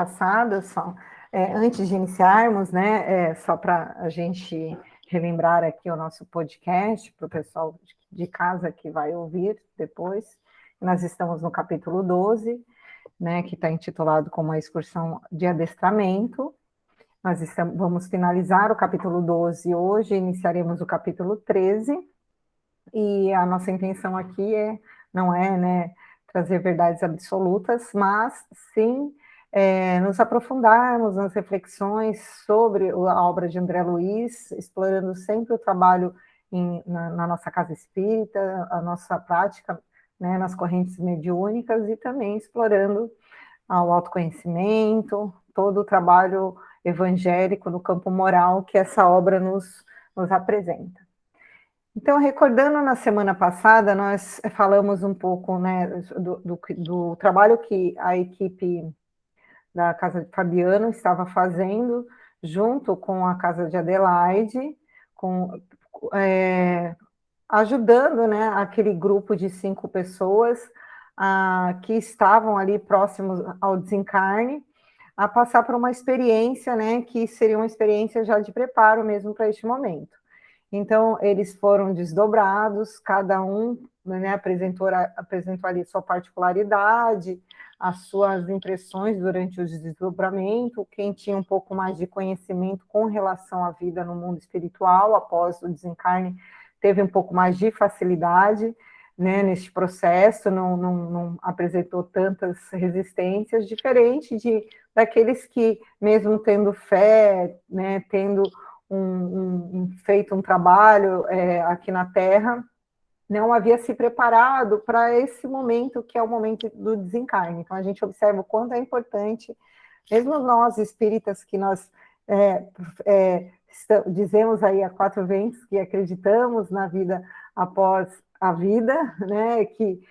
passada, antes de iniciarmos, né, só para a gente relembrar aqui o nosso podcast, para o pessoal de casa que vai ouvir depois, nós estamos no capítulo 12, né, que está intitulado como a excursão de adestramento. Vamos finalizar o capítulo 12 hoje, iniciaremos o capítulo 13, e a nossa intenção aqui não é, né, trazer verdades absolutas, mas sim nos aprofundarmos nas reflexões sobre a obra de André Luiz, explorando sempre o trabalho na nossa casa espírita, a nossa prática, né, nas correntes mediúnicas, e também explorando o autoconhecimento, todo o trabalho evangélico no campo moral que essa obra nos apresenta. Então, recordando na semana passada, nós falamos um pouco, né, do trabalho que a equipe da Casa de Fabiano estava fazendo, junto com a Casa de Adelaide, ajudando, né, aquele grupo de 5 pessoas que estavam ali próximos ao desencarne, a passar por uma experiência, né, que seria uma experiência já de preparo mesmo para este momento. Então, eles foram desdobrados, cada um, né, apresentou ali sua particularidade, as suas impressões durante o desdobramento. Quem tinha um pouco mais de conhecimento com relação à vida no mundo espiritual, após o desencarne, teve um pouco mais de facilidade, né, neste processo, não apresentou tantas resistências, diferente daqueles que, mesmo tendo fé, né, tendo feito um trabalho aqui na Terra, não havia se preparado para esse momento, que é o momento do desencarne. Então, a gente observa o quanto é importante, mesmo nós espíritas, que nós dizemos aí a 4 ventos que acreditamos na vida após a vida, né, que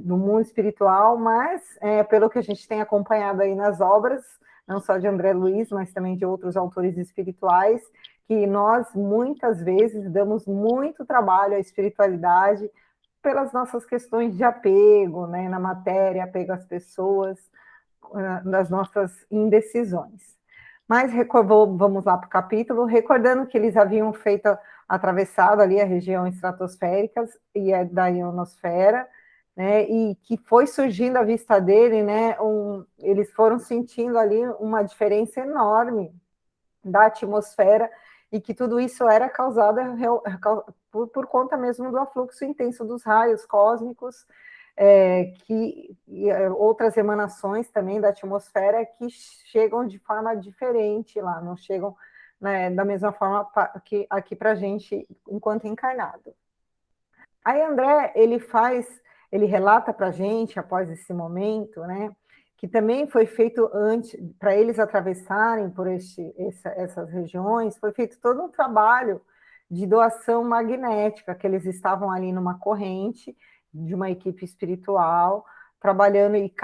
no mundo espiritual, mas pelo que a gente tem acompanhado aí nas obras, não só de André Luiz, mas também de outros autores espirituais, que nós muitas vezes damos muito trabalho à espiritualidade pelas nossas questões de apego, né, na matéria, apego às pessoas, das nossas indecisões. Mas vamos lá para o capítulo, recordando que eles haviam atravessado ali a região estratosférica e da ionosfera, né, e que foi surgindo à vista dele, né, eles foram sentindo ali uma diferença enorme da atmosfera, e que tudo isso era causado por conta mesmo do afluxo intenso dos raios cósmicos, outras emanações também da atmosfera que chegam de forma diferente lá, não chegam, né, da mesma forma que aqui para a gente enquanto encarnado. Aí André, ele relata para a gente, após esse momento, né, que também foi feito antes, para eles atravessarem por essas regiões, foi feito todo um trabalho de doação magnética, que eles estavam ali numa corrente de uma equipe espiritual, trabalhando, e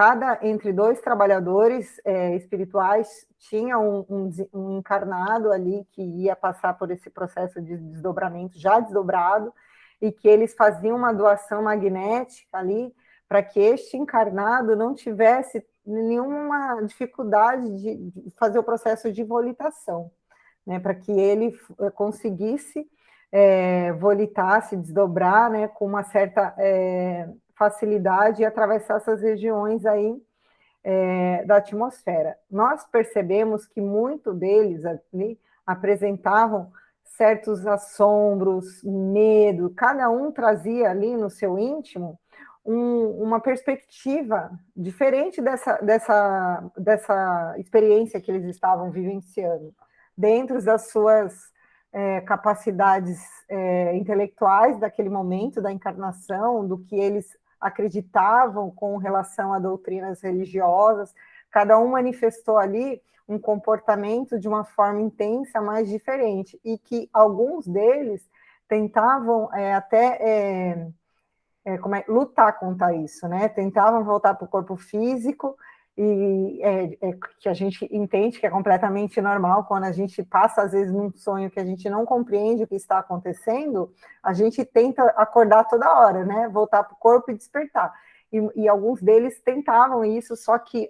entre 2 trabalhadores espirituais tinha um encarnado ali que ia passar por esse processo de desdobramento, já desdobrado, e que eles faziam uma doação magnética ali para que este encarnado não tivesse nenhuma dificuldade de fazer o processo de volitação, né, para que ele conseguisse volitar, se desdobrar, né, com uma certa facilidade, e atravessar essas regiões aí da atmosfera. Nós percebemos que muito deles ali apresentavam certos assombros, medo, cada um trazia ali no seu íntimo uma perspectiva diferente dessa experiência que eles estavam vivenciando, dentro das suas capacidades intelectuais daquele momento da encarnação, do que eles acreditavam com relação a doutrinas religiosas. Cada um manifestou ali um comportamento de uma forma intensa, mas diferente, e que alguns deles tentavam lutar contra isso, né? Tentavam voltar para o corpo físico, e que a gente entende que é completamente normal. Quando a gente passa, às vezes, num sonho que a gente não compreende o que está acontecendo, a gente tenta acordar toda hora, né? Voltar para o corpo e despertar. E alguns deles tentavam isso, só que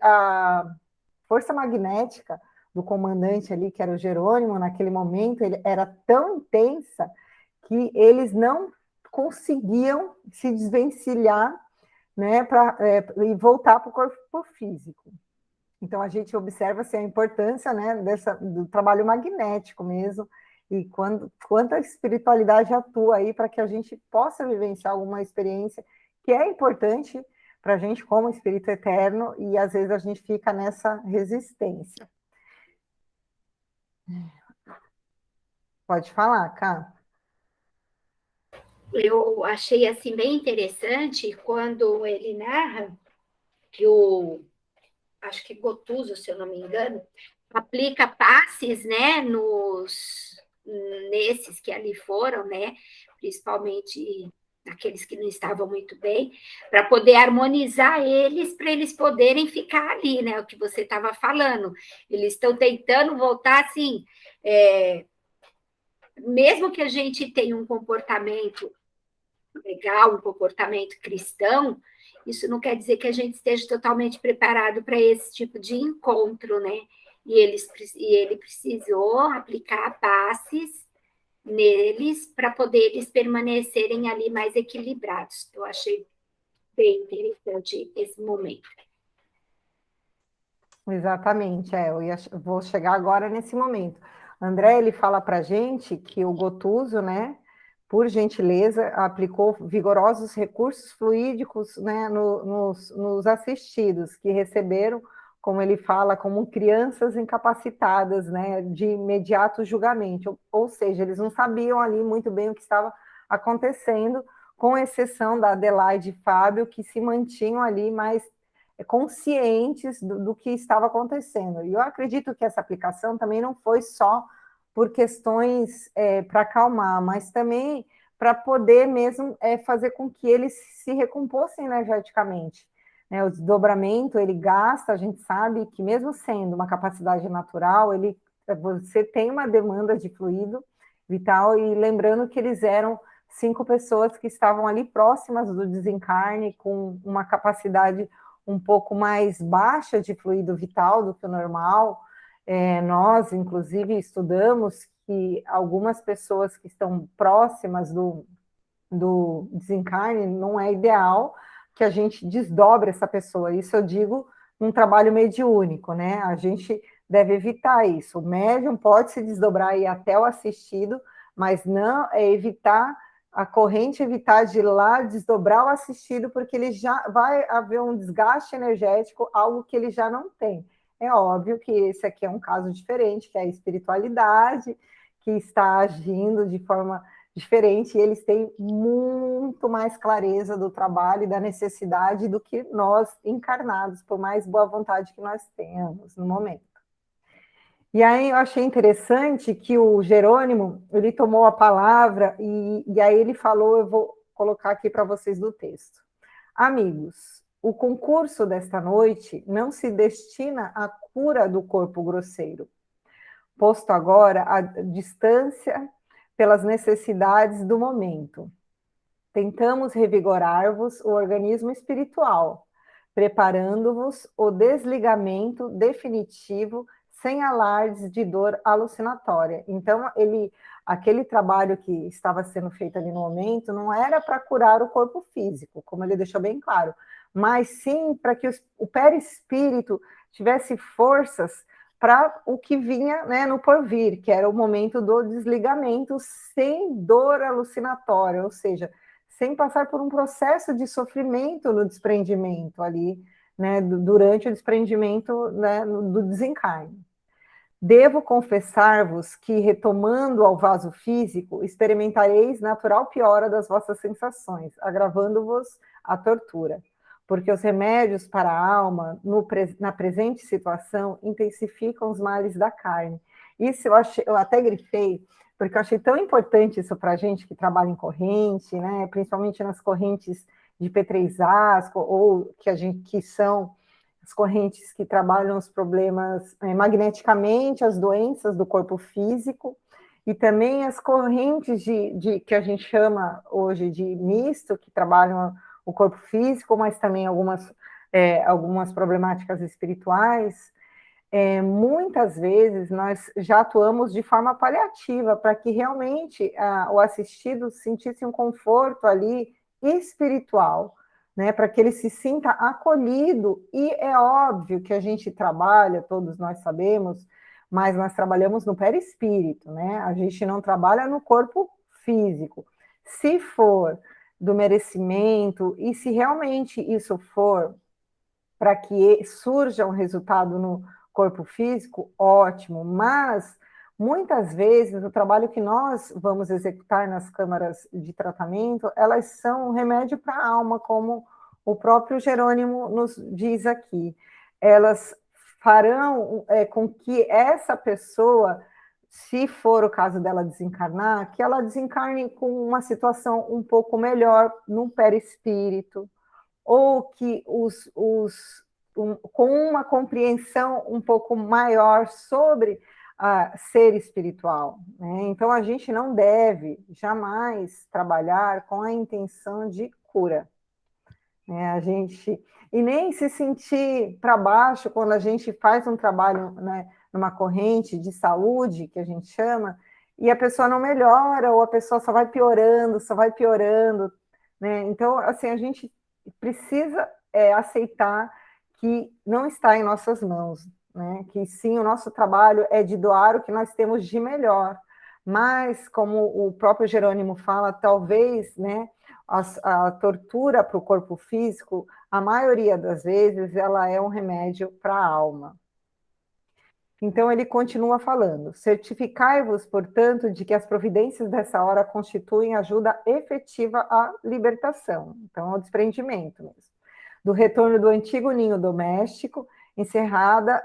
força magnética do comandante ali, que era o Jerônimo, naquele momento, ele era tão intensa que eles não conseguiam se desvencilhar, né, e voltar para o corpo físico. Então, a gente observa assim, a importância, né, do trabalho magnético mesmo, e quanto a espiritualidade atua aí para que a gente possa vivenciar alguma experiência que é importante para a gente como espírito eterno, e às vezes a gente fica nessa resistência. Pode falar, Cá. Eu achei assim bem interessante quando ele narra que acho que Gotuso, se eu não me engano, aplica passes, né, nesses que ali foram, né, principalmente aqueles que não estavam muito bem, para poder harmonizar eles, para eles poderem ficar ali, né, o que você estava falando. Eles estão tentando voltar assim, mesmo que a gente tenha um comportamento legal, um comportamento cristão, isso não quer dizer que a gente esteja totalmente preparado para esse tipo de encontro, né? Ele precisou aplicar passes neles para poder eles permanecerem ali mais equilibrados. Eu achei bem interessante esse momento. Exatamente, vou chegar agora nesse momento. André, ele fala para a gente que o Gotuso, né, por gentileza, aplicou vigorosos recursos fluídicos, né, nos assistidos, que receberam, como ele fala, como crianças incapacitadas, né, de imediato julgamento, ou seja, eles não sabiam ali muito bem o que estava acontecendo, com exceção da Adelaide e Fábio, que se mantinham ali mais conscientes do que estava acontecendo. E eu acredito que essa aplicação também não foi só por questões para acalmar, mas também para poder mesmo fazer com que eles se recompossem energeticamente. Né? O desdobramento, ele gasta, a gente sabe que mesmo sendo uma capacidade natural, você tem uma demanda de fluido vital, e lembrando que eles eram 5 pessoas que estavam ali próximas do desencarne, com uma capacidade um pouco mais baixa de fluido vital do que o normal. Nós, inclusive, estudamos que algumas pessoas que estão próximas do desencarne, não é ideal que a gente desdobre essa pessoa. Isso eu digo num trabalho mediúnico, né? A gente deve evitar isso. O médium pode se desdobrar e ir até o assistido, mas não é evitar a corrente, evitar de ir lá desdobrar o assistido, porque ele já vai haver um desgaste energético, algo que ele já não tem. É óbvio que esse aqui é um caso diferente, que é a espiritualidade que está agindo de forma diferente, e eles têm muito mais clareza do trabalho e da necessidade do que nós encarnados, por mais boa vontade que nós tenhamos no momento. E aí eu achei interessante que o Jerônimo, ele tomou a palavra e aí ele falou, eu vou colocar aqui para vocês do texto. Amigos, o concurso desta noite não se destina à cura do corpo grosseiro, posto agora à distância pelas necessidades do momento. Tentamos revigorar-vos o organismo espiritual, preparando-vos o desligamento definitivo sem alardes de dor alucinatória. Então, aquele trabalho que estava sendo feito ali no momento não era para curar o corpo físico, como ele deixou bem claro, mas sim para que o perispírito tivesse forças para o que vinha, né, no porvir, que era o momento do desligamento sem dor alucinatória, ou seja, sem passar por um processo de sofrimento no desprendimento ali, né, durante o desprendimento, né, do desencarne. Devo confessar-vos que, retomando ao vaso físico, experimentareis natural piora das vossas sensações, agravando-vos a tortura, porque os remédios para a alma, na presente situação, intensificam os males da carne. Isso eu até grifei, porque eu achei tão importante isso para a gente que trabalha em corrente, né, principalmente nas correntes de P3A, ou que são as correntes que trabalham os problemas magneticamente, as doenças do corpo físico, e também as correntes que a gente chama hoje de misto, que trabalham o corpo físico, mas também algumas problemáticas espirituais. muitas vezes nós já atuamos de forma paliativa para que realmente o assistido sentisse um conforto ali espiritual, né, para que ele se sinta acolhido. E é óbvio que a gente trabalha, todos nós sabemos, mas nós trabalhamos no perispírito, né? A gente não trabalha no corpo físico. Se for do merecimento e se realmente isso for para que surja um resultado no corpo físico, ótimo, mas muitas vezes o trabalho que nós vamos executar nas câmaras de tratamento, elas são um remédio para a alma, como o próprio Jerônimo nos diz aqui. Elas farão com que essa pessoa, se for o caso dela desencarnar, que ela desencarne com uma situação um pouco melhor no perispírito, ou que com uma compreensão um pouco maior sobre ser espiritual, né? Então, a gente não deve jamais trabalhar com a intenção de cura, né? E nem se sentir para baixo quando a gente faz um trabalho, né, numa corrente de saúde, que a gente chama, e a pessoa não melhora, ou a pessoa só vai piorando, né? Então, assim, a gente precisa aceitar que não está em nossas mãos, né? Que sim, o nosso trabalho é de doar o que nós temos de melhor, mas, como o próprio Jerônimo fala, talvez, né, a tortura para o corpo físico, a maioria das vezes, ela é um remédio para a alma. Então, ele continua falando: certificai-vos, portanto, de que as providências dessa hora constituem ajuda efetiva à libertação, então, ao desprendimento mesmo, do retorno do antigo ninho doméstico, encerrada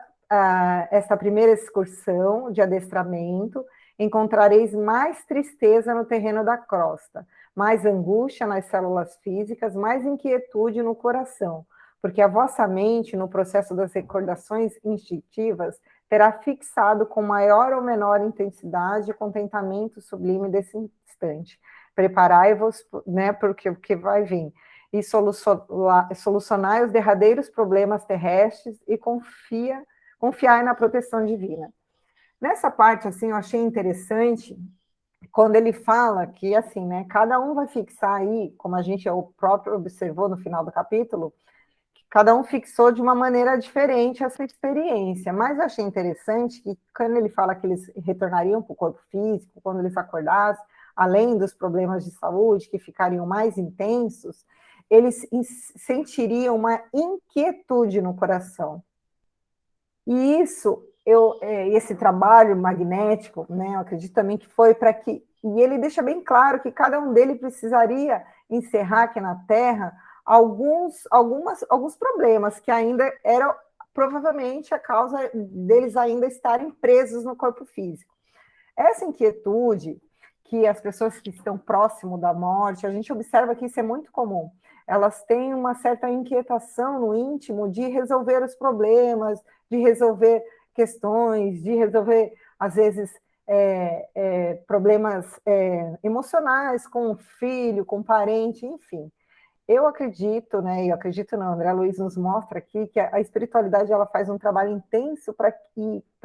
esta primeira excursão de adestramento, encontrareis mais tristeza no terreno da crosta, mais angústia nas células físicas, mais inquietude no coração, porque a vossa mente, no processo das recordações instintivas, terá fixado com maior ou menor intensidade o contentamento sublime desse instante. Preparai-vos, né, porque o que vai vir, e solucionai os derradeiros problemas terrestres e confiai na proteção divina. Nessa parte, assim, eu achei interessante quando ele fala que, assim, né, cada um vai fixar aí, como a gente o próprio observou no final do capítulo, cada um fixou de uma maneira diferente essa experiência, mas eu achei interessante que quando ele fala que eles retornariam para o corpo físico, quando eles acordassem, além dos problemas de saúde que ficariam mais intensos, eles sentiriam uma inquietude no coração. E isso, esse trabalho magnético, né, eu acredito também que foi para que, e ele deixa bem claro que cada um deles precisaria encerrar aqui na Terra alguns problemas que ainda eram provavelmente a causa deles ainda estarem presos no corpo físico. Essa inquietude que as pessoas que estão próximo da morte, a gente observa que isso é muito comum. Elas têm uma certa inquietação no íntimo de resolver os problemas, de resolver questões, de resolver, às vezes, problemas emocionais com o filho, com o parente, enfim. Eu acredito, né? Eu acredito não, André Luiz nos mostra aqui que a espiritualidade ela faz um trabalho intenso para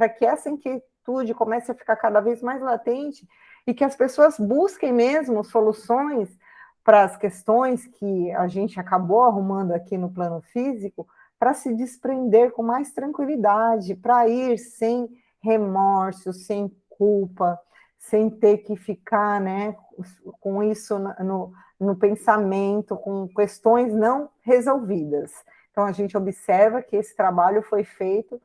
que essa inquietude comece a ficar cada vez mais latente e que as pessoas busquem mesmo soluções para as questões que a gente acabou arrumando aqui no plano físico, para se desprender com mais tranquilidade, para ir sem remorso, sem culpa, sem ter que ficar, né, com isso no pensamento, com questões não resolvidas. Então, a gente observa que esse trabalho foi feito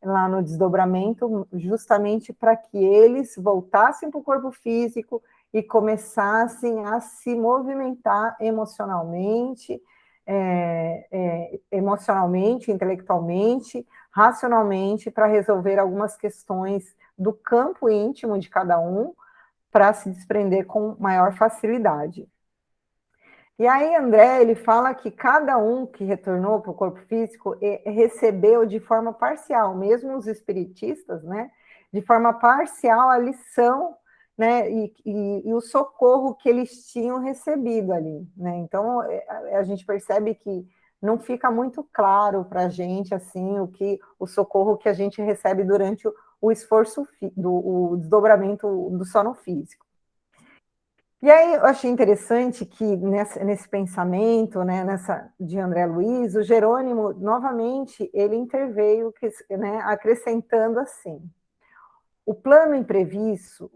lá no desdobramento justamente para que eles voltassem para o corpo físico e começassem a se movimentar emocionalmente, intelectualmente, racionalmente, para resolver algumas questões do campo íntimo de cada um, para se desprender com maior facilidade. E aí, André, ele fala que cada um que retornou para o corpo físico recebeu de forma parcial, mesmo os espiritistas, né, de forma parcial a lição, né, e o socorro que eles tinham recebido ali, né. Então, a gente percebe que não fica muito claro para a gente, assim, o socorro que a gente recebe durante o esforço, o desdobramento do sono físico. E aí eu achei interessante que nesse pensamento, né, de André Luiz, o Jerônimo, novamente, ele interveio, né, acrescentando assim, o plano impressivo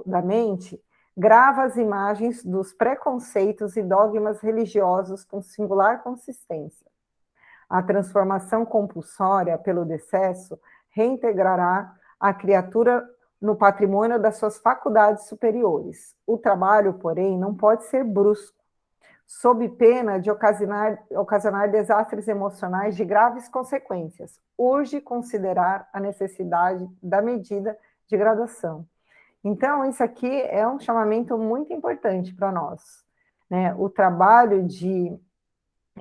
da mente grava as imagens dos preconceitos e dogmas religiosos com singular consistência. A transformação compulsória pelo decesso reintegrará a criatura no patrimônio das suas faculdades superiores. O trabalho, porém, não pode ser brusco, sob pena de ocasionar desastres emocionais de graves consequências. Urge considerar a necessidade da medida de graduação. Então, isso aqui é um chamamento muito importante para nós, né? O trabalho de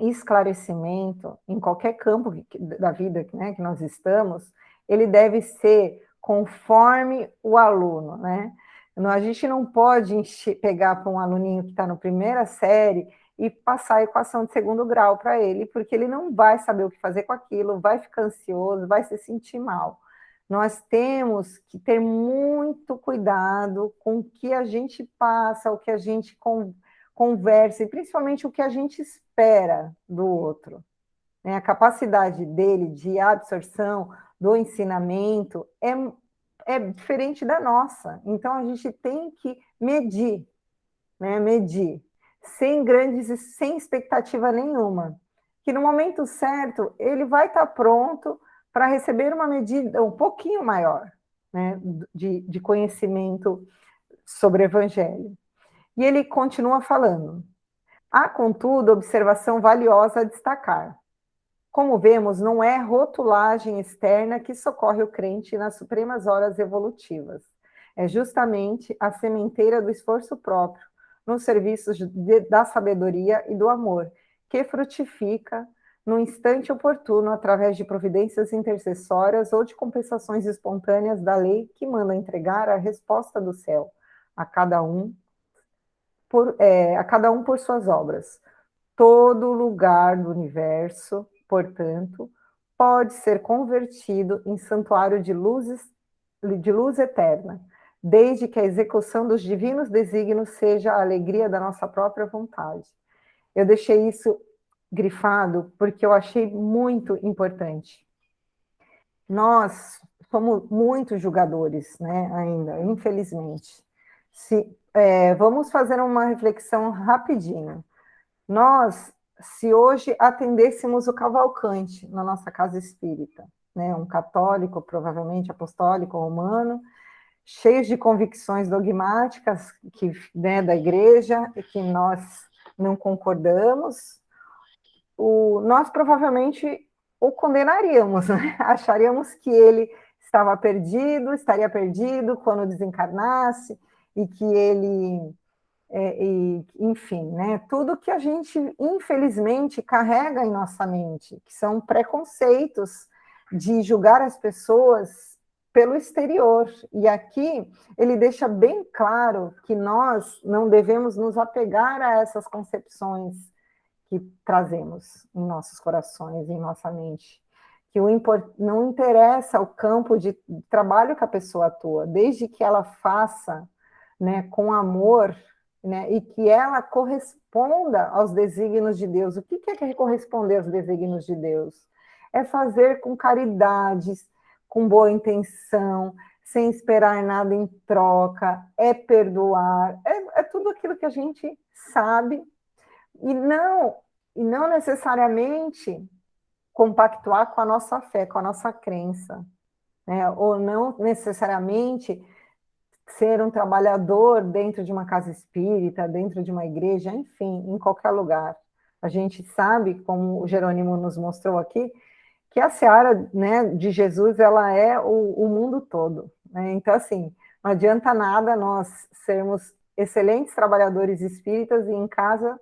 esclarecimento em qualquer campo da vida, né, que nós estamos, ele deve ser conforme o aluno, né? A gente não pode pegar para um aluninho que está na primeira série e passar a equação de segundo grau para ele, porque ele não vai saber o que fazer com aquilo, vai ficar ansioso, vai se sentir mal. Nós temos que ter muito cuidado com o que a gente passa, o que a gente conversa, e principalmente o que a gente espera do outro. Né? A capacidade dele de absorção do ensinamento é diferente da nossa. Então, a gente tem que medir, né? Medir, sem expectativa nenhuma. Que no momento certo, ele vai estar pronto para receber uma medida um pouquinho maior, né? de conhecimento sobre o Evangelho. E ele continua falando. Há, contudo, observação valiosa a destacar. Como vemos, não é rotulagem externa que socorre o crente nas supremas horas evolutivas. É justamente a sementeira do esforço próprio, nos serviços da sabedoria e do amor, que frutifica no instante oportuno através de providências intercessórias ou de compensações espontâneas da lei que manda entregar a resposta do céu a cada um por suas obras. Todo lugar do universo, portanto, pode ser convertido em santuário de luz eterna, desde que a execução dos divinos desígnios seja a alegria da nossa própria vontade. Eu deixei isso grifado porque eu achei muito importante. Nós somos muito julgadores, né, ainda, infelizmente. Vamos fazer uma reflexão rapidinho. Nós, se hoje atendêssemos o Cavalcante na nossa casa espírita, né, um católico, provavelmente apostólico, romano, cheios de convicções dogmáticas né, da igreja, que nós não concordamos, nós provavelmente o condenaríamos, né? Acharíamos que ele estaria perdido quando desencarnasse, e que ele enfim, né, tudo que a gente, infelizmente, carrega em nossa mente, que são preconceitos de julgar as pessoas pelo exterior. E aqui ele deixa bem claro que nós não devemos nos apegar a essas concepções que trazemos em nossos corações, em nossa mente. Que não interessa o campo de trabalho que a pessoa atua, desde que ela faça, né, com amor, né, e que ela corresponda aos desígnios de Deus. O que é corresponder aos desígnios de Deus? É fazer com caridade, com boa intenção, sem esperar nada em troca, é perdoar, é tudo aquilo que a gente sabe, e não necessariamente compactuar com a nossa fé, com a nossa crença, né? Ou não necessariamente ser um trabalhador dentro de uma casa espírita, dentro de uma igreja, enfim, em qualquer lugar. A gente sabe, como o Jerônimo nos mostrou aqui, que a seara, né, de Jesus, ela é o mundo todo, né? Então, assim, não adianta nada nós sermos excelentes trabalhadores espíritas e em casa,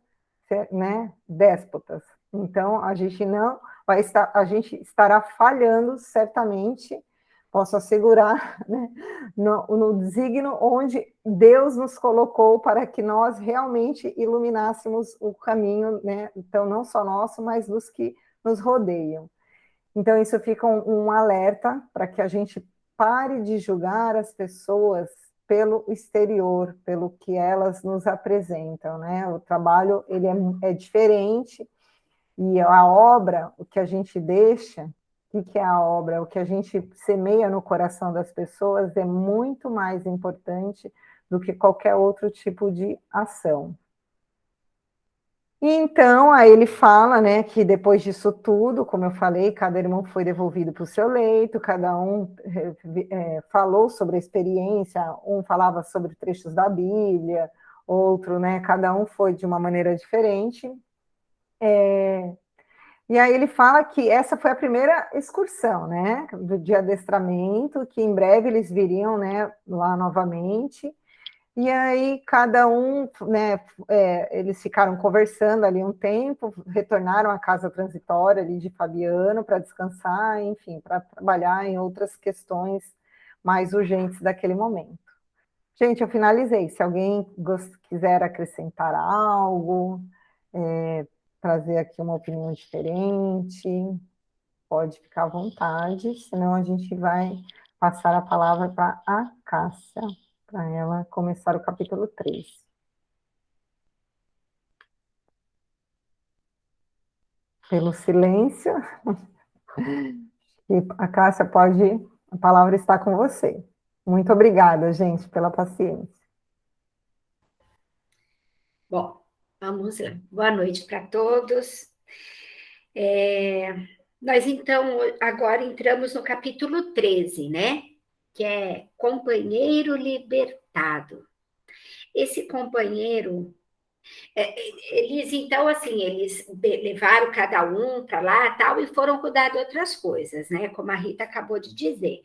né, déspotas. Então, a gente não vai estar, a gente estará falhando certamente, posso assegurar, né, no desígnio onde Deus nos colocou para que nós realmente iluminássemos o caminho, né, então não só nosso, mas dos que nos rodeiam. Então isso fica um alerta para que a gente pare de julgar as pessoas pelo exterior, pelo que elas nos apresentam, né? O trabalho ele é diferente e a obra, o que a gente deixa, o que é a obra? O que a gente semeia no coração das pessoas é muito mais importante do que qualquer outro tipo de ação. E então, aí ele fala, né, que depois disso tudo, como eu falei, cada irmão foi devolvido para o seu leito, cada um falou sobre a experiência, um falava sobre trechos da Bíblia, outro, né, cada um foi de uma maneira diferente. E aí ele fala que essa foi a primeira excursão, né, de adestramento, que em breve eles viriam, né, lá novamente. E aí cada um, né, eles ficaram conversando ali um tempo, retornaram à casa transitória ali de Fabiano para descansar, enfim, para trabalhar em outras questões mais urgentes daquele momento. Gente, eu finalizei. Se alguém quiser acrescentar algo, trazer aqui uma opinião diferente, pode ficar à vontade, senão a gente vai passar a palavra para a Cássia, para ela começar o capítulo 3. Pelo silêncio, e a Cássia pode, a palavra está com você. Muito obrigada, gente, pela paciência. Bom, vamos lá. Boa noite para todos. Nós, então, agora entramos no capítulo 13, né? Que é companheiro libertado. Esse companheiro, eles, então, assim, eles levaram cada um para lá tal e foram cuidar de outras coisas, né? Como a Rita acabou de dizer.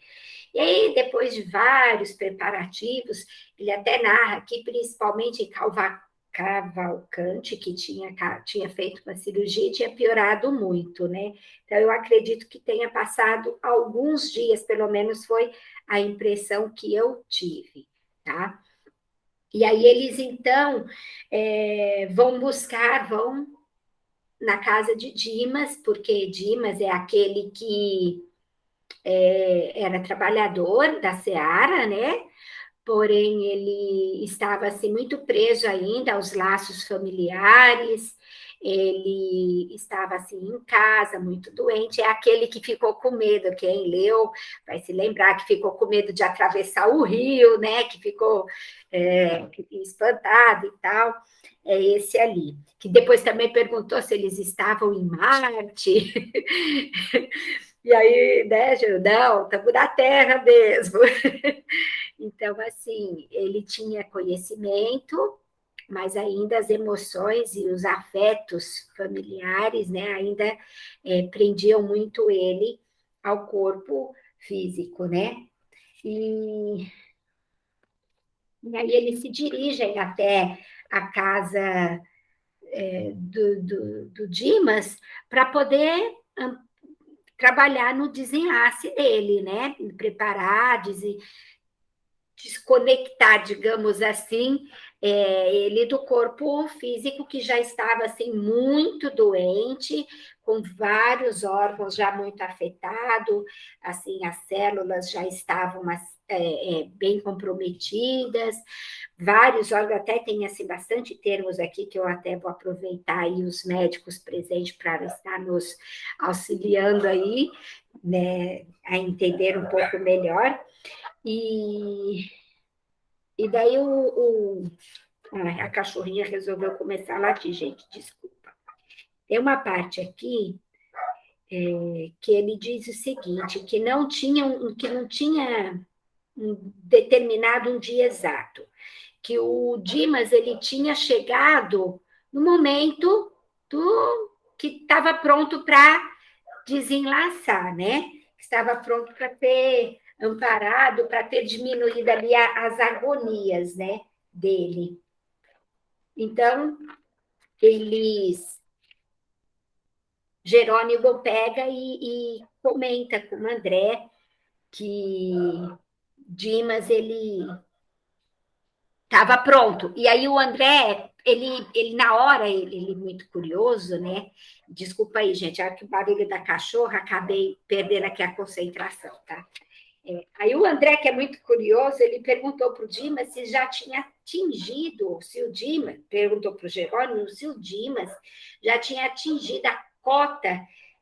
E aí, depois de vários preparativos, ele até narra aqui, principalmente em Cavalcante, que tinha feito uma cirurgia e tinha piorado muito, né? Então, eu acredito que tenha passado alguns dias, pelo menos foi a impressão que eu tive, tá? E aí eles, então, vão na casa de Dimas, porque Dimas é aquele que era trabalhador da Seara, né? Porém, ele estava assim muito preso ainda aos laços familiares, ele estava assim em casa, muito doente, é aquele que ficou com medo, quem leu vai se lembrar que ficou com medo de atravessar o rio, né? Que ficou espantado e tal, é esse ali. Que depois também perguntou se eles estavam em Marte. E aí, né, não, estamos na Terra mesmo. Então, assim, ele tinha conhecimento, mas ainda as emoções e os afetos familiares, né, ainda prendiam muito ele ao corpo físico, né? E, e aí eles se dirigem até a casa do Dimas para poder trabalhar no desenlace dele, né? Preparar, desconectar, digamos assim, ele do corpo físico que já estava assim muito doente, com vários órgãos já muito afetados, assim as células já estavam bem comprometidas, vários órgãos, até tem assim bastante termos aqui que eu até vou aproveitar aí os médicos presentes para estar nos auxiliando aí, né, a entender um pouco melhor. E daí a cachorrinha resolveu começar a latir, gente, desculpa. Tem uma parte aqui que ele diz o seguinte, que não tinha determinado um dia exato, que o Dimas ele tinha chegado no momento que estava pronto para desenlaçar, né? Estava pronto para ter amparado, para ter diminuído ali as agonias, né, dele. Então, Jerônimo pega e comenta com o André que Dimas, ele estava pronto. E aí o André, ele na hora, ele muito curioso, né? Desculpa aí, gente, que o barulho da cachorra, acabei perdendo aqui a concentração, tá? Aí o André, que é muito curioso, ele perguntou para o Dimas se já tinha atingido, se o Dimas, perguntou para o Jerônimo, se o Dimas já tinha atingido a cota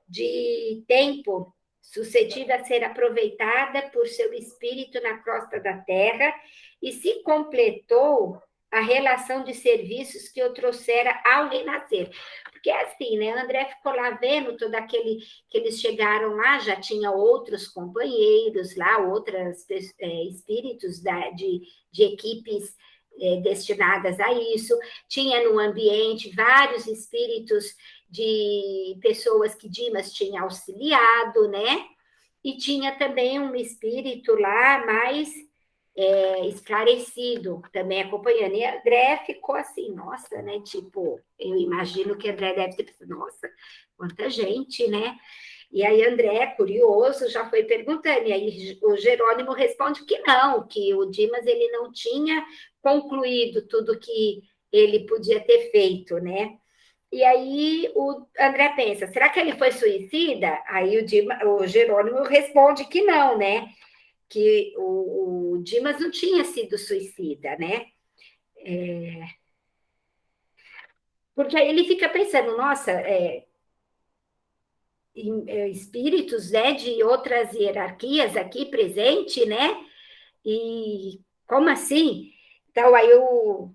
de tempo suscetível a ser aproveitada por seu espírito na crosta da Terra e se completou a relação de serviços que o trouxera ao renascer. Porque é assim, né? O André ficou lá vendo todo aquele que eles chegaram lá, já tinha outros companheiros lá, outros espíritos de equipes destinadas a isso, tinha no ambiente vários espíritos de pessoas que Dimas tinha auxiliado, né? E tinha também um espírito lá mais esclarecido, também acompanhando. E André ficou assim, nossa, né? Tipo, eu imagino que André deve ter pensado, nossa, quanta gente, né? E aí André, curioso, já foi perguntando, e aí o Jerônimo responde que não, que o Dimas ele não tinha concluído tudo que ele podia ter feito, né? E aí o André pensa, será que ele foi suicida? Aí o Jerônimo responde que não, né? Que o Dimas não tinha sido suicida, né? Porque aí ele fica pensando, nossa, espíritos, né, de outras hierarquias aqui presente, né? E como assim? Então aí o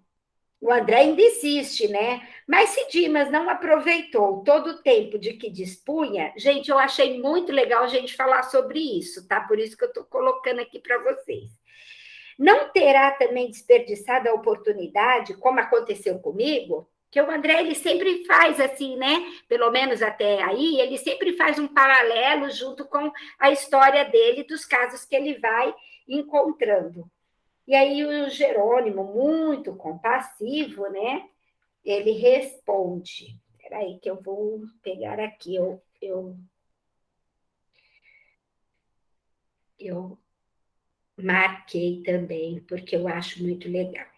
André ainda insiste, né? Mas se Dimas não aproveitou todo o tempo de que dispunha, gente, eu achei muito legal a gente falar sobre isso, tá? Por isso que eu estou colocando aqui para vocês. Não terá também desperdiçado a oportunidade, como aconteceu comigo, que o André ele sempre faz assim, né? Pelo menos até aí, ele sempre faz um paralelo junto com a história dele, dos casos que ele vai encontrando. E aí o Jerônimo, muito compassivo, né? Ele responde. Espera aí que eu vou pegar aqui, eu marquei também, porque eu acho muito legal.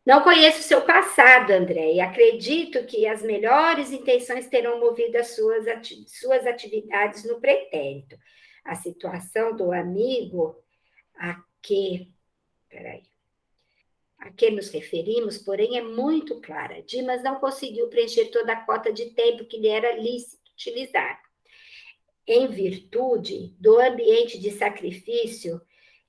Não conheço o seu passado, André, e acredito que as melhores intenções terão movido as suas atividades no pretérito. A situação do amigo a que, peraí, a que nos referimos, porém, é muito clara. Dimas não conseguiu preencher toda a cota de tempo que lhe era lícito utilizar, em virtude do ambiente de sacrifício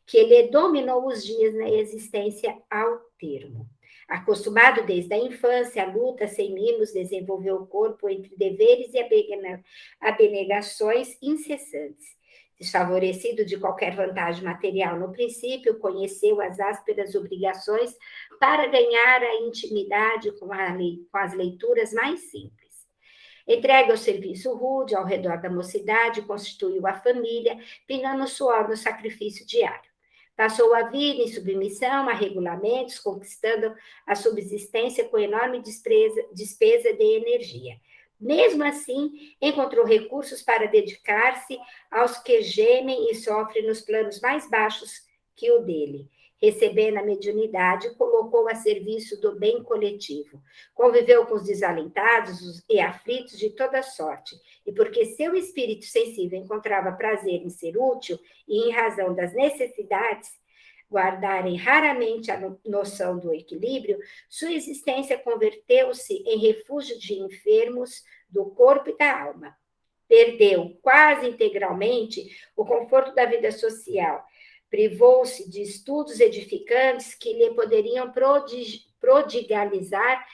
que lhe dominou os dias na existência ao termo. Acostumado desde a infância à luta sem mimos, desenvolveu o corpo entre deveres e abnegações incessantes. Desfavorecido de qualquer vantagem material no princípio, conheceu as ásperas obrigações para ganhar a intimidade com as leituras mais simples. Entregue ao serviço rude, ao redor da mocidade, constituiu a família, pingando suor no sacrifício diário. Passou a vida em submissão a regulamentos, conquistando a subsistência com enorme despesa de energia. Mesmo assim, encontrou recursos para dedicar-se aos que gemem e sofrem nos planos mais baixos que o dele. Recebendo a mediunidade, colocou a serviço do bem coletivo. Conviveu com os desalentados e aflitos de toda sorte, e porque seu espírito sensível encontrava prazer em ser útil e em razão das necessidades guardarem raramente a noção do equilíbrio, sua existência converteu-se em refúgio de enfermos do corpo e da alma. Perdeu quase integralmente o conforto da vida social, privou-se de estudos edificantes que lhe poderiam prodigalizar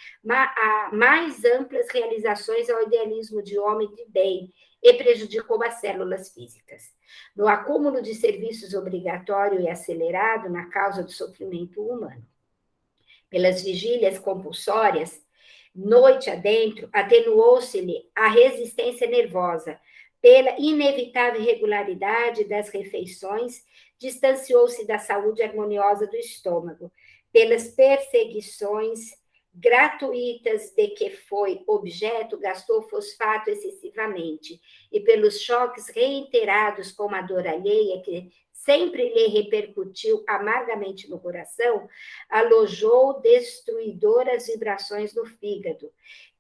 mais amplas realizações ao idealismo de homem de bem e prejudicou as células físicas. No acúmulo de serviços obrigatório e acelerado na causa do sofrimento humano. Pelas vigílias compulsórias, noite adentro, atenuou-se-lhe a resistência nervosa. Pela inevitável irregularidade das refeições, distanciou-se da saúde harmoniosa do estômago. Pelas perseguições gratuitas de que foi objeto, gastou fosfato excessivamente, e pelos choques reiterados com a dor alheia, que sempre lhe repercutiu amargamente no coração, alojou destruidoras vibrações no fígado,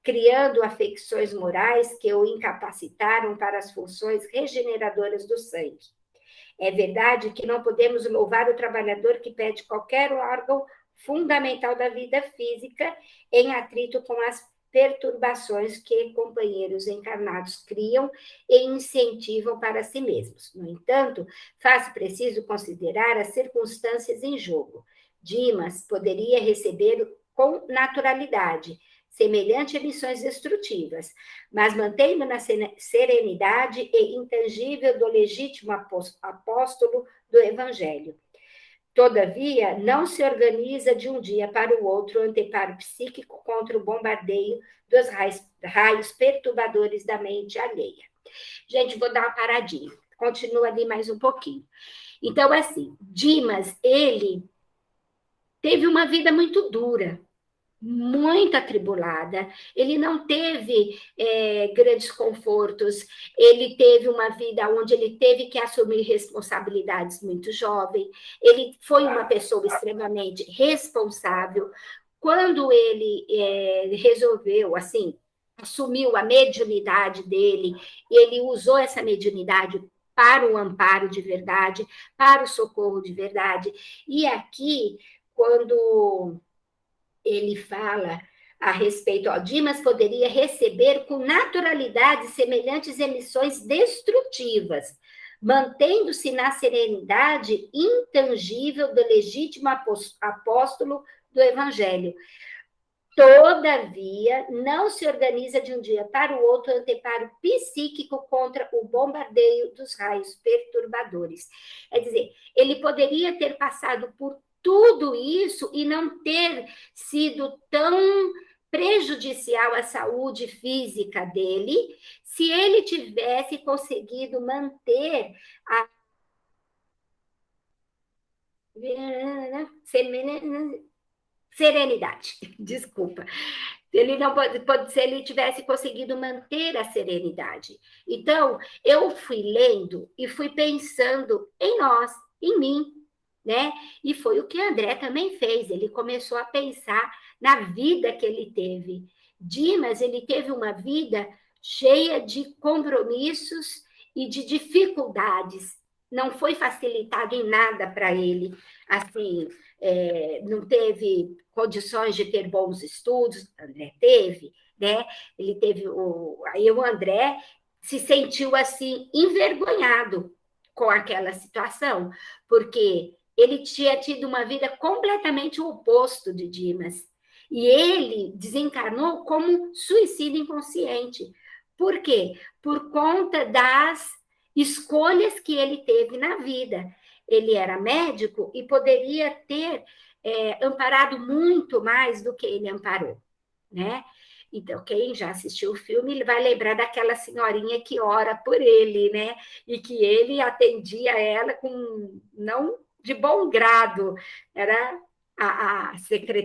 criando afecções morais que o incapacitaram para as funções regeneradoras do sangue. É verdade que não podemos louvar o trabalhador que perde qualquer órgão fundamental da vida física em atrito com as perturbações que companheiros encarnados criam e incentivam para si mesmos. No entanto, faz preciso considerar as circunstâncias em jogo. Dimas poderia receber com naturalidade semelhante a missões destrutivas, mas mantendo na serenidade e intangível do legítimo apóstolo do Evangelho. Todavia, não se organiza de um dia para o outro o anteparo psíquico contra o bombardeio dos raios perturbadores da mente alheia. Gente, vou dar uma paradinha. Continua ali mais um pouquinho. Então, assim, Dimas, ele teve uma vida muito dura, muito atribulada, ele não teve grandes confortos, ele teve uma vida onde ele teve que assumir responsabilidades muito jovem, ele foi uma pessoa extremamente responsável. Quando ele resolveu, assim, assumiu a mediunidade dele, ele usou essa mediunidade para o amparo de verdade, para o socorro de verdade, e aqui, quando ele fala a respeito, Dimas poderia receber com naturalidade semelhantes emissões destrutivas, mantendo-se na serenidade intangível do legítimo apóstolo do Evangelho. Todavia, não se organiza de um dia para o outro o anteparo psíquico contra o bombardeio dos raios perturbadores. É dizer, ele poderia ter passado por tudo isso e não ter sido tão prejudicial à saúde física dele, se ele tivesse conseguido manter a serenidade, desculpa. Ele não pode se ele tivesse conseguido manter a serenidade. Então, eu fui lendo e fui pensando em nós, em mim, né? E foi o que André também fez. Ele começou a pensar na vida que ele teve. Dimas, ele teve uma vida cheia de compromissos e de dificuldades. Não foi facilitado em nada para ele, assim, não teve condições de ter bons estudos, André teve, né? Ele teve aí o André se sentiu assim envergonhado com aquela situação, porque ele tinha tido uma vida completamente o oposto de Dimas. E ele desencarnou como suicídio inconsciente. Por quê? Por conta das escolhas que ele teve na vida. Ele era médico e poderia ter amparado muito mais do que ele amparou, né? Então, quem já assistiu o filme, ele vai lembrar daquela senhorinha que ora por ele, né? E que ele atendia ela com não de bom grado. Era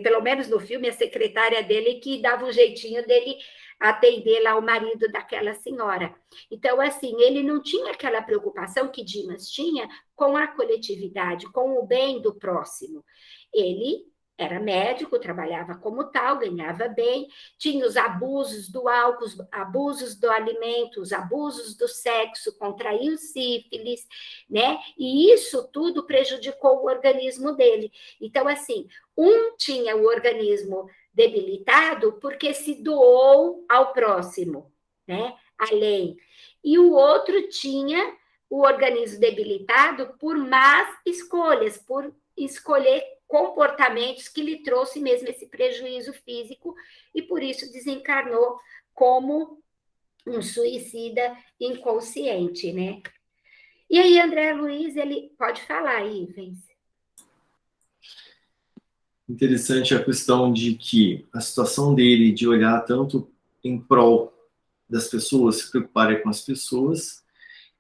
pelo menos no filme, a secretária dele que dava um jeitinho dele atender lá o marido daquela senhora. Então, assim, ele não tinha aquela preocupação que Dimas tinha com a coletividade, com o bem do próximo. Ele era médico, trabalhava como tal, ganhava bem, tinha os abusos do álcool, os abusos do alimento, os abusos do sexo, contraiu sífilis, né? E isso tudo prejudicou o organismo dele. Então, assim, um tinha o organismo debilitado porque se doou ao próximo, né? Além. E o outro tinha o organismo debilitado por más escolhas, por escolher comportamentos que lhe trouxe mesmo esse prejuízo físico e por isso desencarnou como um suicida inconsciente, né? E aí, André Luiz, ele pode falar aí, Vence. Interessante a questão de que a situação dele de olhar tanto em prol das pessoas, se preocuparem com as pessoas,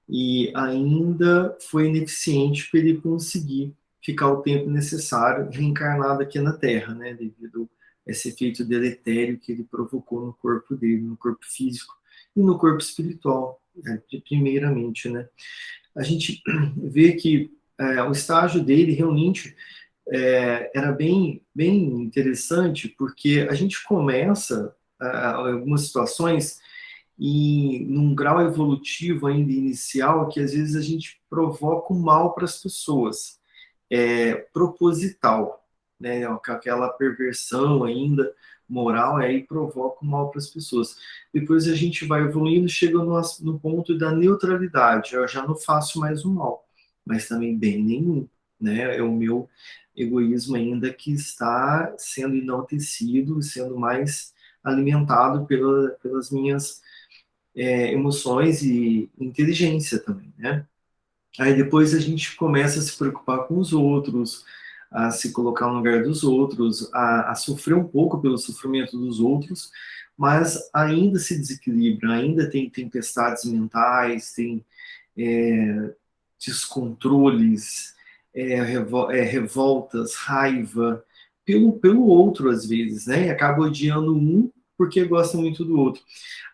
e ainda foi ineficiente para ele conseguir ficar o tempo necessário reencarnado aqui na Terra, né, devido esse efeito deletério que ele provocou no corpo dele, no corpo físico e no corpo espiritual, né, primeiramente, né? A gente vê que o estágio dele realmente era bem interessante, porque a gente começa algumas situações e num grau evolutivo ainda inicial que às vezes a gente provoca o mal para as pessoas, proposital, né? Com aquela perversão ainda moral, aí provoca o mal para as pessoas. Depois a gente vai evoluindo, chega no ponto da neutralidade. Eu já não faço mais o mal, mas também bem nenhum, né? É o meu egoísmo ainda que está sendo enaltecido, sendo mais alimentado pelas minhas emoções e inteligência também, né? Aí depois a gente começa a se preocupar com os outros, a se colocar no lugar dos outros, a sofrer um pouco pelo sofrimento dos outros, mas ainda se desequilibra, ainda tem tempestades mentais, tem descontroles, revoltas, raiva, pelo outro às vezes, né? E acaba odiando um porque gosta muito do outro.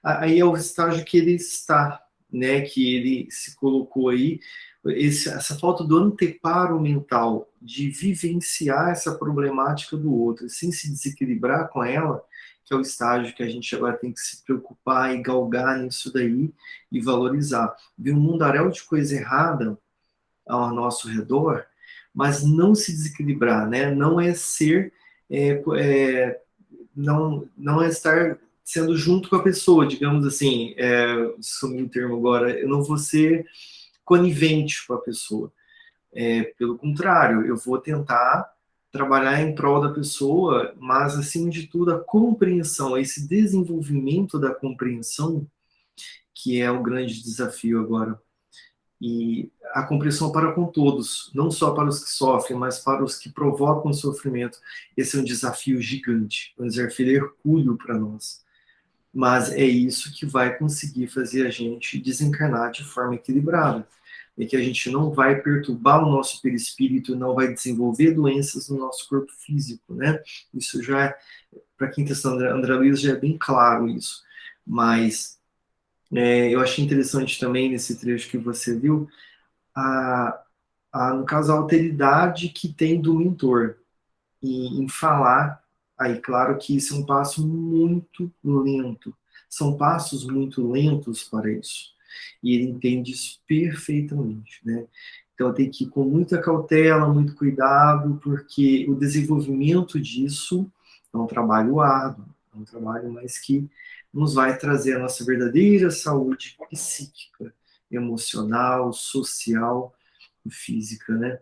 Aí é o estágio que ele está, né? Que ele se colocou aí, essa falta do anteparo mental, de vivenciar essa problemática do outro, sem se desequilibrar com ela, que é o estágio que a gente agora tem que se preocupar e galgar nisso daí e valorizar. Ver um mundaréu de coisa errada ao nosso redor, mas não se desequilibrar, né? Não é ser, é, é, não é estar sendo junto com a pessoa, digamos assim, sumiu o termo agora, eu não vou ser conivente com a pessoa. Pelo contrário, eu vou tentar trabalhar em prol da pessoa, mas acima de tudo a compreensão, esse desenvolvimento da compreensão que é o grande desafio agora. E a compreensão para com todos, não só para os que sofrem, mas para os que provocam o sofrimento. Esse é um desafio gigante, um desafio hercúleo para nós. Mas é isso que vai conseguir fazer a gente desencarnar de forma equilibrada. É que a gente não vai perturbar o nosso perispírito, não vai desenvolver doenças no nosso corpo físico, né? Isso já, para quem está estudando André Luiz, já é bem claro isso. Mas eu achei interessante também nesse trecho que você viu, a, no caso, a alteridade que tem do mentor em falar. Aí, claro que isso é um passo muito lento. São passos muito lentos para isso. E ele entende isso perfeitamente, né? Então, tem que ir com muita cautela, muito cuidado, porque o desenvolvimento disso é um trabalho árduo, é um trabalho mais que nos vai trazer a nossa verdadeira saúde psíquica, emocional, social e física, né?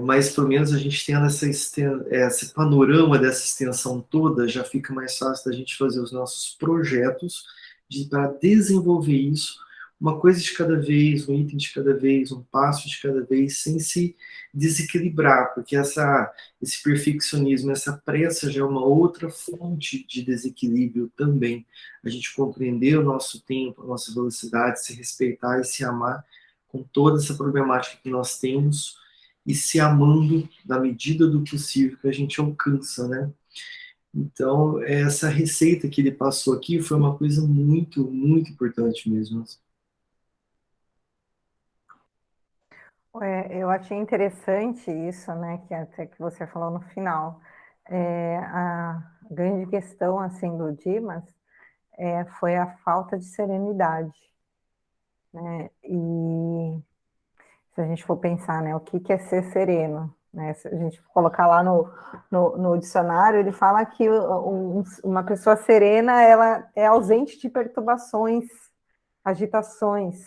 Mas pelo menos a gente tendo esse panorama dessa extensão toda, já fica mais fácil da gente fazer os nossos projetos para desenvolver isso, uma coisa de cada vez, um item de cada vez, um passo de cada vez, sem se desequilibrar, porque esse perfeccionismo, essa pressa já é uma outra fonte de desequilíbrio também. A gente compreender o nosso tempo, a nossa velocidade, se respeitar e se amar com toda essa problemática que nós temos, e se amando na medida do possível que a gente alcança, né? Então, essa receita que ele passou aqui foi uma coisa muito, muito importante mesmo. Eu achei interessante isso, né, que até que você falou no final. A grande questão, assim, do Dimas foi a falta de serenidade, né? E se a gente for pensar, né, o que é ser sereno, né? Se a gente colocar lá no dicionário, ele fala que uma pessoa serena, ela é ausente de perturbações, agitações.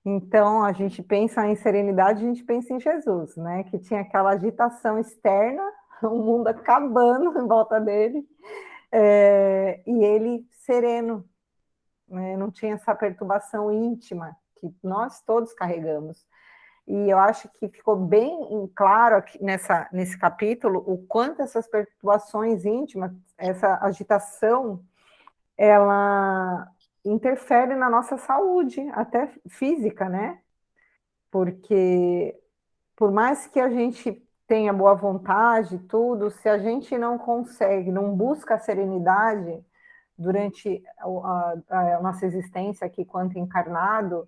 Então, a gente pensa em serenidade, a gente pensa em Jesus, né? Que tinha aquela agitação externa, o mundo acabando em volta dele, e ele sereno, né? Não tinha essa perturbação íntima que nós todos carregamos. E eu acho que ficou bem claro aqui nesse capítulo o quanto essas perturbações íntimas, essa agitação, ela interfere na nossa saúde, até física, né? Porque por mais que a gente tenha boa vontade, tudo, se a gente não consegue, não busca a serenidade durante a nossa existência aqui quanto encarnado,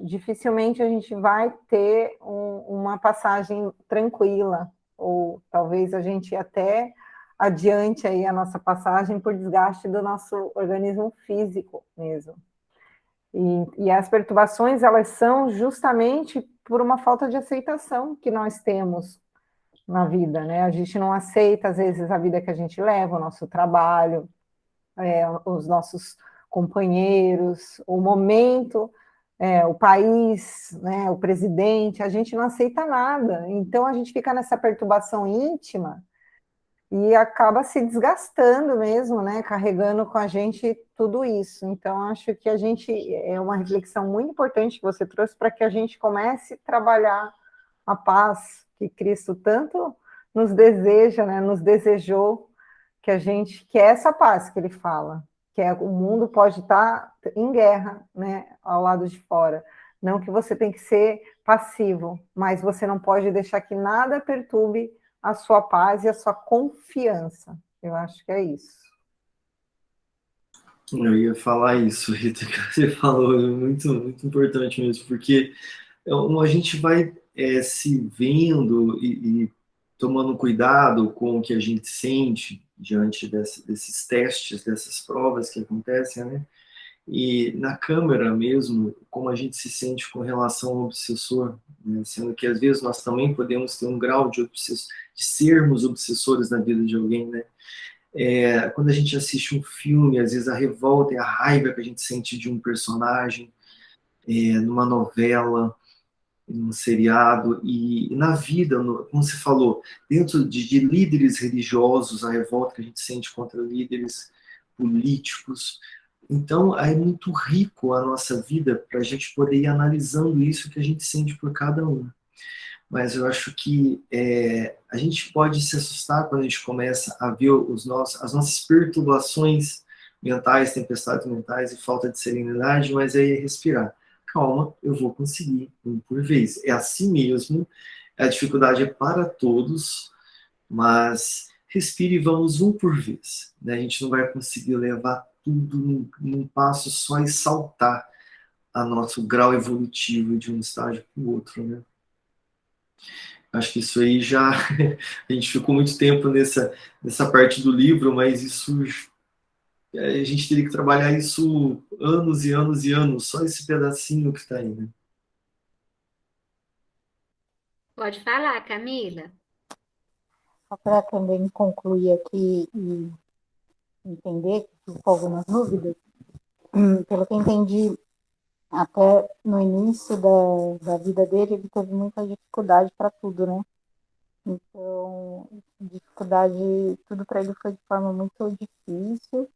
dificilmente a gente vai ter uma passagem tranquila, ou talvez a gente até adiante aí a nossa passagem por desgaste do nosso organismo físico mesmo. E as perturbações, elas são justamente por uma falta de aceitação que nós temos na vida, né? A gente não aceita, às vezes, a vida que a gente leva, o nosso trabalho, os nossos companheiros, o momento, o país, né, o presidente, a gente não aceita nada. Então, a gente fica nessa perturbação íntima e acaba se desgastando mesmo, né, carregando com a gente tudo isso. Então, acho que a gente, é uma reflexão muito importante que você trouxe para que a gente comece a trabalhar a paz que Cristo tanto nos deseja, né, nos desejou, que a gente quer essa paz que ele fala, que é o mundo pode estar em guerra, né, ao lado de fora. Não que você tem que ser passivo, mas você não pode deixar que nada perturbe a sua paz e a sua confiança. Eu acho que é isso. Eu ia falar isso, Rita, que você falou, é muito, muito importante mesmo, porque a gente vai se vendo e tomando cuidado com o que a gente sente diante desses testes, dessas provas que acontecem, né? E na câmera mesmo, como a gente se sente com relação ao obsessor, né? Sendo que às vezes nós também podemos ter um grau de sermos obsessores na vida de alguém, né? Quando a gente assiste um filme, às vezes a revolta e a raiva que a gente sente de um personagem, numa novela, num seriado, e na vida, como você falou, dentro de líderes religiosos, a revolta que a gente sente contra líderes políticos. Então, é muito rico a nossa vida para a gente poder ir analisando isso que a gente sente por cada um. Mas eu acho que a gente pode se assustar quando a gente começa a ver as nossas perturbações mentais, tempestades mentais e falta de serenidade, mas é respirar. Calma, eu vou conseguir, um por vez. É assim mesmo, a dificuldade é para todos, mas respire e vamos um por vez. Né? A gente não vai conseguir levar tudo num passo só e saltar a nosso grau evolutivo de um estágio para o outro, né? Acho que isso aí já. A gente ficou muito tempo nessa parte do livro, mas isso. A gente teria que trabalhar isso anos e anos e anos, só esse pedacinho que está aí, né? Pode falar, Camila. Só para também concluir aqui e entender, que ficou algumas dúvidas, pelo que eu entendi, até no início da vida dele, ele teve muita dificuldade para tudo, né? Então, dificuldade, tudo para ele foi de forma muito difícil.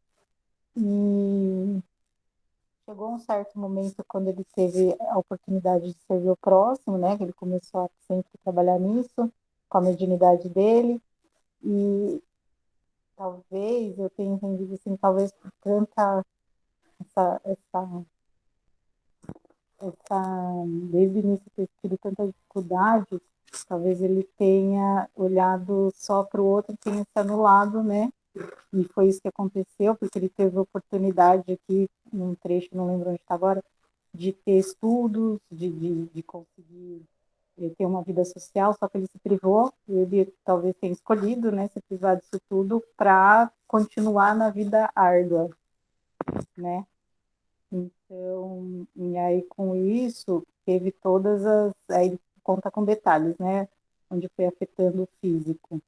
E chegou um certo momento quando ele teve a oportunidade de servir o próximo, né? Que ele começou a sempre trabalhar nisso, com a mediunidade dele. E talvez eu tenha entendido assim, talvez por tanta desde o início ter tido tanta dificuldade, talvez ele tenha olhado só para o outro e tenha se anulado, né? E foi isso que aconteceu, porque ele teve a oportunidade aqui, num trecho, não lembro onde está agora, de ter estudos, de conseguir ter uma vida social, só que ele se privou, ele talvez tenha escolhido, né, se privar disso tudo para continuar na vida árdua, né? Então, e aí com isso, teve todas as. Aí ele conta com detalhes, né? Onde foi afetando o físico.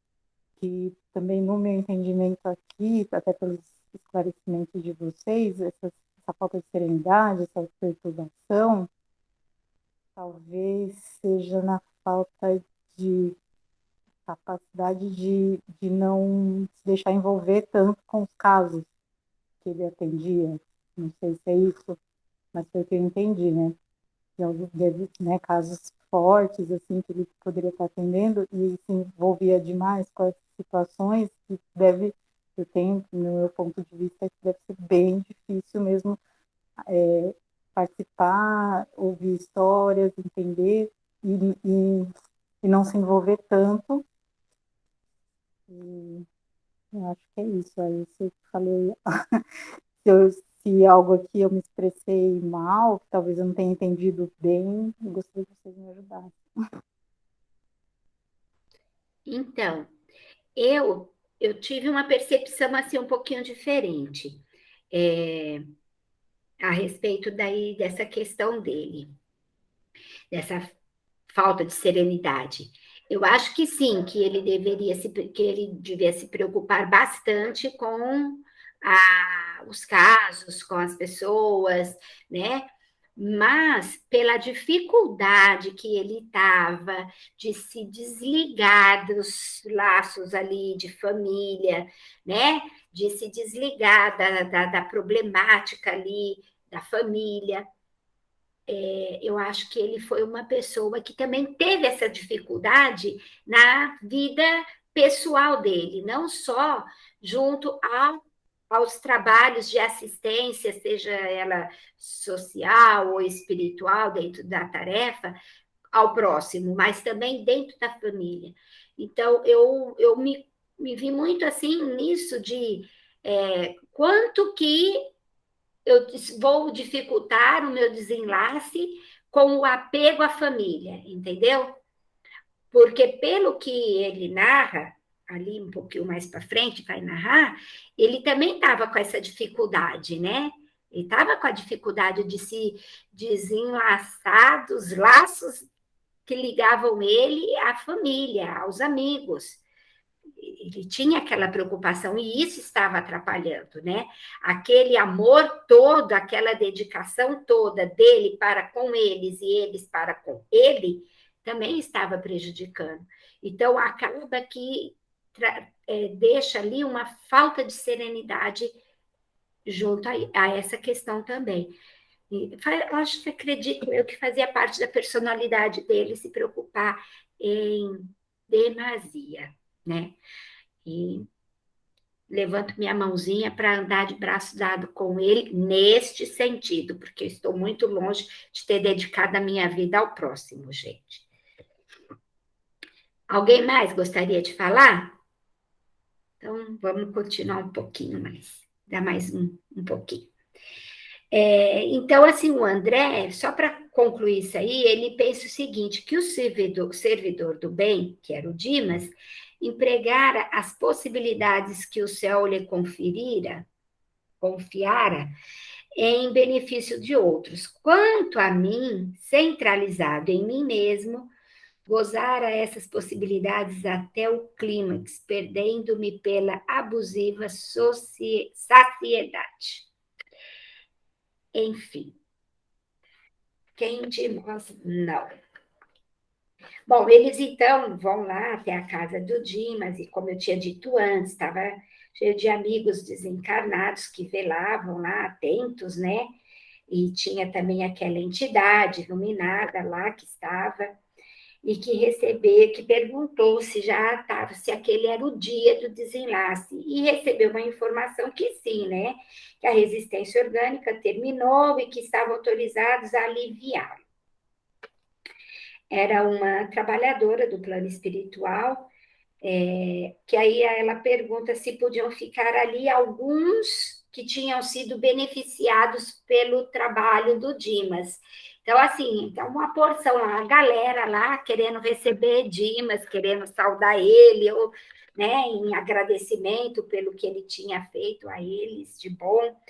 Que também, no meu entendimento aqui, até pelos esclarecimentos de vocês, essa falta de serenidade, essa perturbação, talvez seja na falta de capacidade de não se deixar envolver tanto com os casos que ele atendia. Não sei se é isso, mas foi o que eu entendi, né? Deve, né, casos fortes, assim, que ele poderia estar atendendo e se envolvia demais com as situações que deve, eu tenho, no meu ponto de vista, que deve ser bem difícil mesmo participar, ouvir histórias, entender e e não se envolver tanto. E eu acho que é isso. Aí se eu falei, se algo aqui eu me expressei mal, que talvez eu não tenha entendido bem, eu gostaria que vocês me ajudassem. Então, eu tive uma percepção assim um pouquinho diferente a respeito daí dessa questão dele, dessa falta de serenidade. Eu acho que sim, que ele devia se preocupar bastante com os casos, com as pessoas, né? Mas pela dificuldade que ele estava de se desligar dos laços ali de família, né? De se desligar da problemática ali da família, eu acho que ele foi uma pessoa que também teve essa dificuldade na vida pessoal dele, não só junto aos trabalhos de assistência, seja ela social ou espiritual, dentro da tarefa, ao próximo, mas também dentro da família. Então, eu me vi muito assim nisso de quanto que eu vou dificultar o meu desenlace com o apego à família, entendeu? Porque pelo que ele narra, ali um pouquinho mais para frente, vai narrar, ele também estava com essa dificuldade, né? Ele estava com a dificuldade de se desenlaçar dos laços que ligavam ele à família, aos amigos. Ele tinha aquela preocupação e isso estava atrapalhando, né? Aquele amor todo, aquela dedicação toda dele para com eles e eles para com ele, também estava prejudicando. Então, acaba que deixa ali uma falta de serenidade junto a essa questão também. Acho que acredito eu que fazia parte da personalidade dele se preocupar em demasia, né? E levanto minha mãozinha para andar de braço dado com ele neste sentido, porque eu estou muito longe de ter dedicado a minha vida ao próximo, gente. Alguém mais gostaria de falar? Então, vamos continuar um pouquinho mais. Dá mais um pouquinho. Então, assim, o André, só para concluir isso aí, ele pensa o seguinte, que o servidor do bem, que era o Dimas, empregara as possibilidades que o céu lhe confiara, em benefício de outros. Quanto a mim, centralizado em mim mesmo, gozara essas possibilidades até o clímax, perdendo-me pela abusiva saciedade. Enfim, quem de nós não? Bom, eles então vão lá até a casa do Dimas, e como eu tinha dito antes, estava cheio de amigos desencarnados que velavam lá, atentos, né? E tinha também aquela entidade iluminada lá que estava, e que perguntou se já estava, se aquele era o dia do desenlace, e recebeu uma informação que sim, né? Que a resistência orgânica terminou e que estavam autorizados a aliviar. Era uma trabalhadora do plano espiritual, que aí ela pergunta se podiam ficar ali alguns que tinham sido beneficiados pelo trabalho do Dimas. Então, assim, então uma porção, a galera lá querendo receber Dimas, querendo saudar ele, ou, né, em agradecimento pelo que ele tinha feito a eles de bom.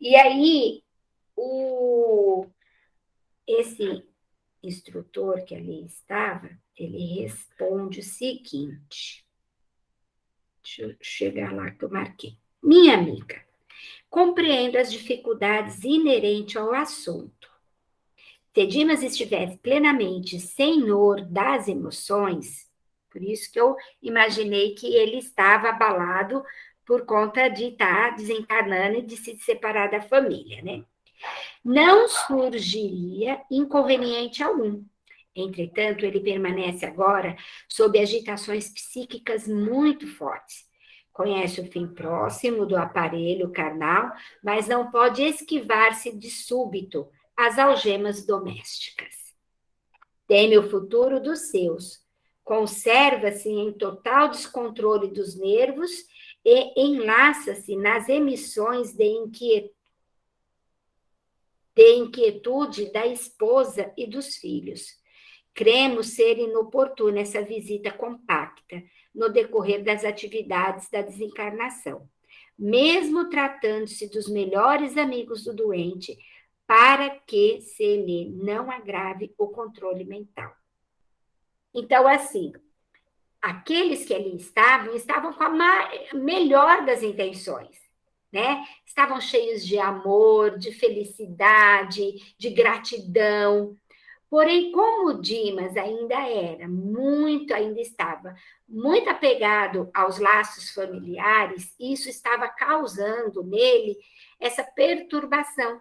E aí, esse instrutor que ali estava, ele responde o seguinte, deixa eu chegar lá que eu marquei. Minha amiga, compreendo as dificuldades inerentes ao assunto. Se Dimas estivesse plenamente senhor das emoções, por isso que eu imaginei que ele estava abalado por conta de estar desencarnando e de se separar da família, né? Não surgiria inconveniente algum. Entretanto, ele permanece agora sob agitações psíquicas muito fortes. Conhece o fim próximo do aparelho carnal, mas não pode esquivar-se de súbito às algemas domésticas. Teme o futuro dos seus, conserva-se em total descontrole dos nervos e enlaça-se nas emissões de inquietude da esposa e dos filhos. Cremos ser inoportuna essa visita compacta no decorrer das atividades da desencarnação, mesmo tratando-se dos melhores amigos do doente, para que se lhe não agrave o controle mental. Então, assim, aqueles que ali estavam com a melhor das intenções, né? Estavam cheios de amor, de felicidade, de gratidão. Porém, como o Dimas ainda estava muito apegado aos laços familiares, isso estava causando nele essa perturbação.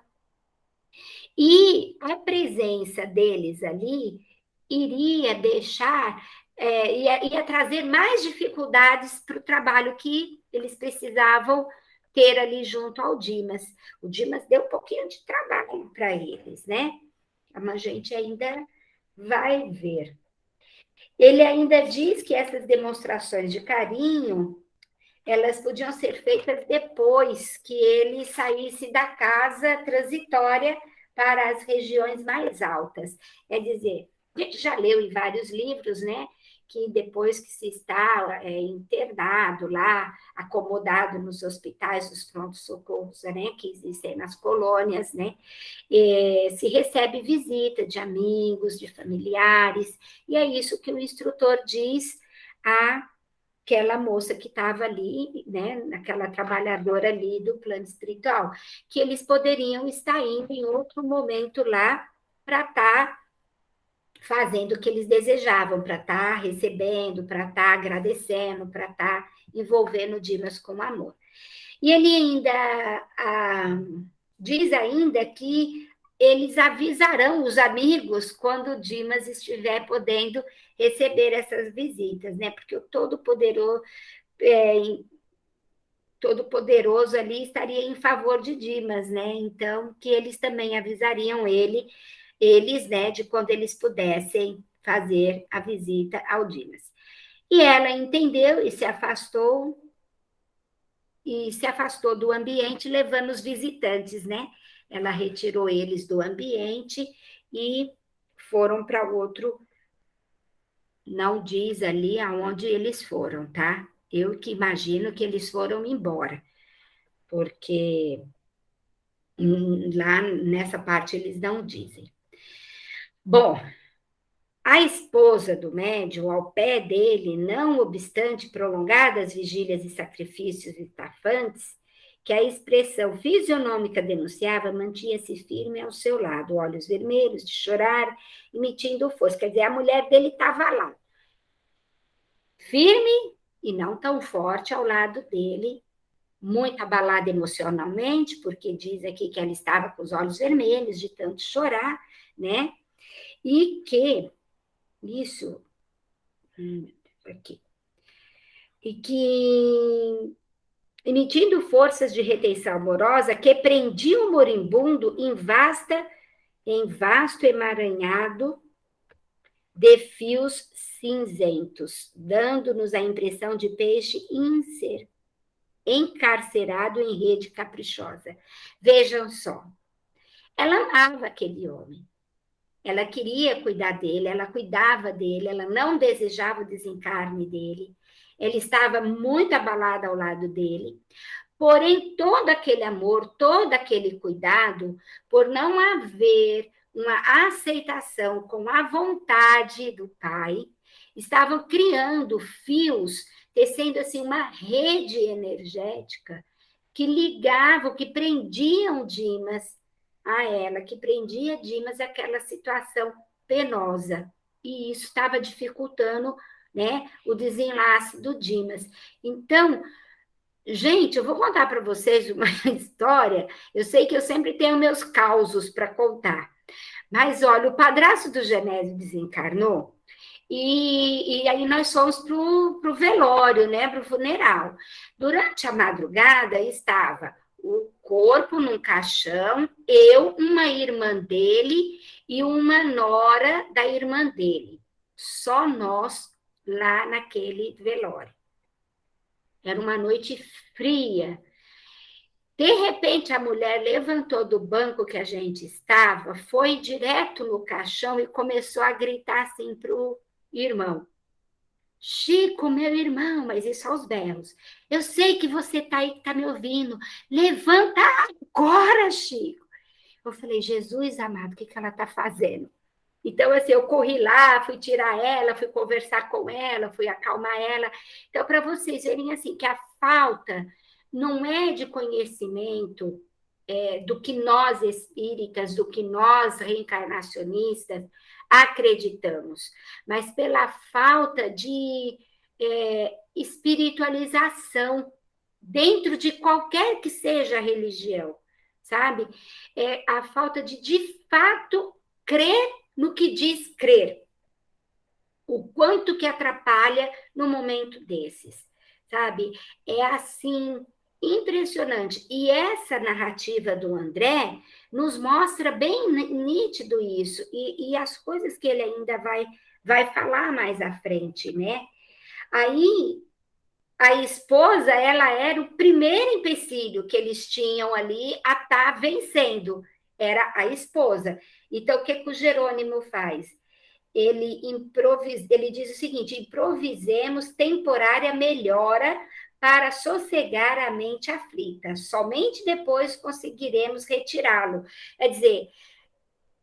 E a presença deles ali iria deixar, ia trazer mais dificuldades para o trabalho que eles precisavam ter ali junto ao Dimas. O Dimas deu um pouquinho de trabalho para eles, né? A gente ainda vai ver. Ele ainda diz que essas demonstrações de carinho, elas podiam ser feitas depois que ele saísse da casa transitória para as regiões mais altas. Quer dizer, a gente já leu em vários livros, né, que depois que se está internado lá, acomodado nos hospitais dos prontos-socorros, né, que existem nas colônias, né, se recebe visita de amigos, de familiares, e é isso que o instrutor diz àquela moça que estava ali, né, aquela trabalhadora ali do plano espiritual, que eles poderiam estar indo em outro momento lá para estar fazendo o que eles desejavam, para estar recebendo, para estar agradecendo, para estar envolvendo o Dimas com amor. E ele ainda diz ainda que eles avisarão os amigos quando o Dimas estiver podendo receber essas visitas, né? Porque o Todo-Poderoso ali estaria em favor de Dimas, né? Então, que eles também avisariam eles, né, de quando eles pudessem fazer a visita ao Dimas. E ela entendeu e se afastou do ambiente, levando os visitantes, né? Ela retirou eles do ambiente e foram para outro, não diz ali aonde eles foram, tá? Eu que imagino que eles foram embora, porque lá nessa parte eles não dizem. Bom, a esposa do médium, ao pé dele, não obstante prolongadas vigílias e sacrifícios estafantes, que a expressão fisionômica denunciava, mantinha-se firme ao seu lado, olhos vermelhos, de chorar, emitindo força. Quer dizer, a mulher dele estava lá, firme e não tão forte ao lado dele, muito abalada emocionalmente, porque diz aqui que ela estava com os olhos vermelhos de tanto chorar, né? E que isso aqui, e que emitindo forças de retenção amorosa que prendiam o moribundo em vasto emaranhado de fios cinzentos, dando-nos a impressão de peixe encarcerado em rede caprichosa. Vejam só, ela amava aquele homem, ela queria cuidar dele, ela cuidava dele, ela não desejava o desencarne dele, ela estava muito abalada ao lado dele, porém todo aquele amor, todo aquele cuidado, por não haver uma aceitação com a vontade do pai, estavam criando fios, tecendo assim uma rede energética que ligavam, que prendiam Dimas a ela, que prendia Dimas àquela situação penosa. E isso estava dificultando, né, o desenlace do Dimas. Então, gente, eu vou contar para vocês uma história. Eu sei que eu sempre tenho meus causos para contar. Mas, olha, o padrasto do Genésio desencarnou e aí nós fomos para o velório, né, para o funeral. Durante a madrugada estava o corpo num caixão, eu, uma irmã dele e uma nora da irmã dele. Só nós lá naquele velório. Era uma noite fria. De repente, a mulher levantou do banco que a gente estava, foi direto no caixão e começou a gritar assim para o irmão: Chico, meu irmão, mas isso aos berros. Eu sei que você está aí, que está me ouvindo. Levanta agora, Chico. Eu falei: Jesus amado, o que ela está fazendo? Então, assim, eu corri lá, fui tirar ela, fui conversar com ela, fui acalmar ela. Então, para vocês verem, assim, que a falta não é de conhecimento do que nós espíritas, do que nós reencarnacionistas acreditamos, mas pela falta de espiritualização dentro de qualquer que seja a religião, sabe? A falta de fato, crer no que diz crer. O quanto que atrapalha no momento desses, sabe? É assim, impressionante. E essa narrativa do André nos mostra bem nítido isso, e as coisas que ele ainda vai falar mais à frente, né? Aí, a esposa, ela era o primeiro empecilho que eles tinham ali a estar vencendo, era a esposa. Então, o que o Jerônimo faz? Ele diz o seguinte: improvisemos temporária melhora para sossegar a mente aflita. Somente depois conseguiremos retirá-lo. Quer dizer,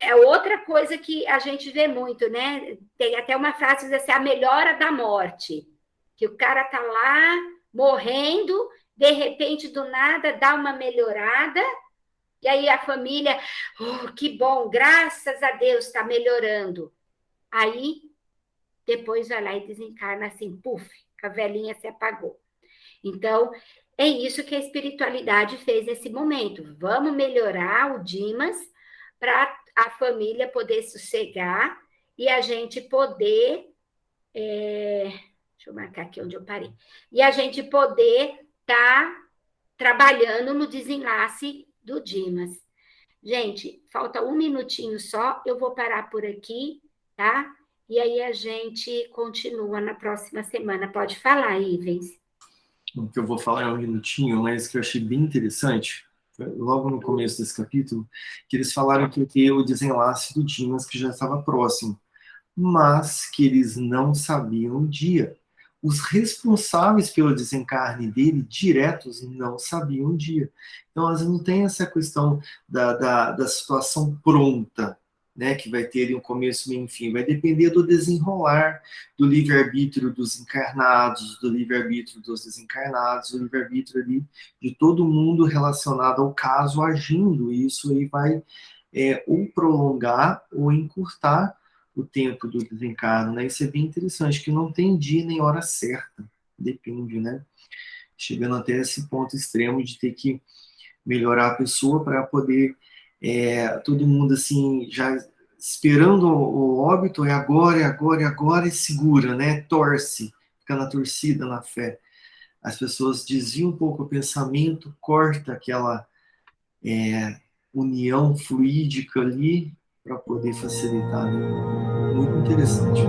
é outra coisa que a gente vê muito, né? Tem até uma frase que diz assim: a melhora da morte. Que o cara tá lá morrendo, de repente, do nada, dá uma melhorada, e aí a família, oh, que bom, graças a Deus está melhorando. Aí, depois vai lá e desencarna assim, puf, a velhinha se apagou. Então, é isso que a espiritualidade fez nesse momento. Vamos melhorar o Dimas para a família poder sossegar e a gente poder... deixa eu marcar aqui onde eu parei. E a gente poder estar trabalhando no desenlace do Dimas. Gente, falta um minutinho só, eu vou parar por aqui, tá? E aí a gente continua na próxima semana. Pode falar, Ivens. O que eu vou falar é um minutinho, mas que eu achei bem interessante, logo no começo desse capítulo, que eles falaram que ia ter o desenlace do Dimas, que já estava próximo, mas que eles não sabiam o dia. Os responsáveis pelo desencarne dele, diretos, não sabiam o dia. Então, às vezes, não tem essa questão da situação pronta, né, que vai ter um começo, meio e fim. Vai depender do desenrolar, do livre-arbítrio dos encarnados, do livre-arbítrio dos desencarnados, do livre-arbítrio ali de todo mundo relacionado ao caso agindo. E isso aí vai ou prolongar ou encurtar o tempo do desencarno, né? Isso é bem interessante, que não tem dia nem hora certa, depende, né? Chegando até esse ponto extremo de ter que melhorar a pessoa para poder todo mundo assim já esperando o óbito, é agora, é agora, é agora, e segura, né? Torce, fica na torcida, na fé. As pessoas desviam um pouco o pensamento, corta aquela união fluídica ali para poder facilitar, né? Muito interessante.